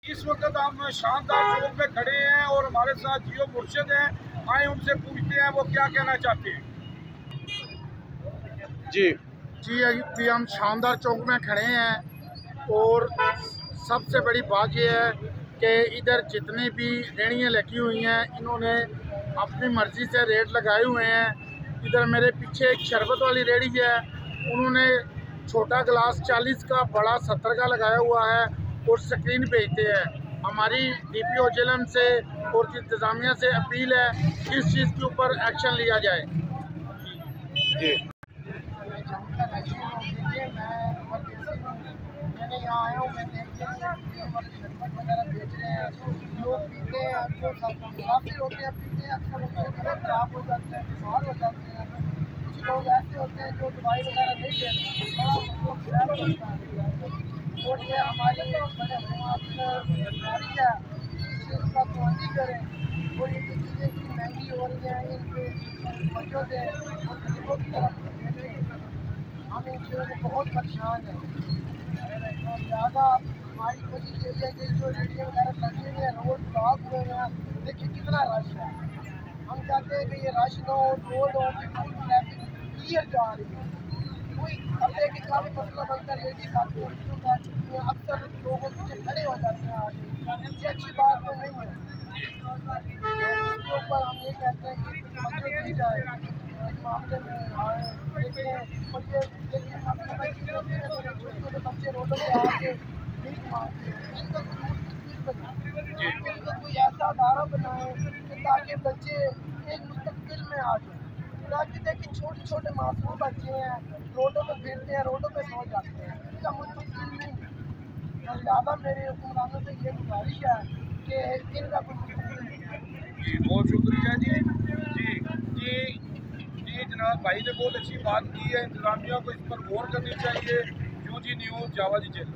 इस वक्त हम शानदार चौक में खड़े हैं और हमारे साथ जियो मुर्शिद हैं। आए उनसे पूछते हैं वो क्या कहना चाहते हैं। जी जी जी, हम शानदार चौक में खड़े हैं और सबसे बड़ी बात यह है कि इधर जितनी भी रेहड़ियाँ लगी हुई हैं इन्होंने अपनी मर्ज़ी से रेट लगाए हुए हैं। इधर मेरे पीछे एक शरबत वाली रेहड़ी है, उन्होंने छोटा गिलास 40 का, बड़ा 70 का लगाया हुआ है और स्क्रीन बेचते हैं। हमारी DPO जेलम से और इंतज़ामिया से अपील है कि इस चीज़ के ऊपर एक्शन लिया जाए। जी मैंने यहाँ आया हूँ, मैं देख शरबत वगैरह बेच रहे हैं, लोग पीते हैं, काफ़ी होते हैं, पीते हैं, अक्सर उनके गले खराब हो जाते हैं, बीमार हो जाते हैं। कुछ लोग ऐसे होते हैं जो दवाई वगैरह नहीं लेते और ये हमारी बीमारी है, इस चीज़ का तवज्जो करें और ये चीज़ें इतनी महंगी हो रही हैं, इन पर तवज्जो दें और गरीबों की तरफ देखें। हम इन चीज़ों से बहुत परेशान हैं। ज़्यादा हमारी कोशिश यही है कि जो रेडियो वगैरह लगे हुए हैं, रोड ब्लॉक हुए हैं, देखिए कितना रश है। हम चाहते हैं कि ये रश ना हो, रोड और बिल्कुल ट्रैफिक क्लियर जा रही है। कोई अब देखिए काफ़ी मसला बनता है, लेडीज आती है, अक्सर लोगों पीछे खड़े हो जाते हैं आगे, ये अच्छी बात तो नहीं है। इसके ऊपर हम ये कहते हैं कि तवज्जो दी जाए इस मामले में आए देखें और ये देखिए छोटे बच्चे रोडों पे आके भीख मांगते हैं, इनका कोई ऐसा अदारा बनाए कि ताकि बच्चे एक मुस्तकबिल में आ जाए। ताकि देखिए छोटे छोटे मासूम बच्चे हैं, रोडों पे फिरते हैं, रोडों पे सो जाते हैं, इनका मुस्तकबिल नहीं है। ज़्यादा मेरे हुक्मरानों से ये गुजारिश है कि इनका कोई मुस्तकबिल नहीं। जी बहुत शुक्रिया जी। जी जी जी जनाब भाई ने बहुत अच्छी बात की है। इंतजामिया को इस पर गौर करनी चाहिए। UG न्यूज़ जावा जी जेल।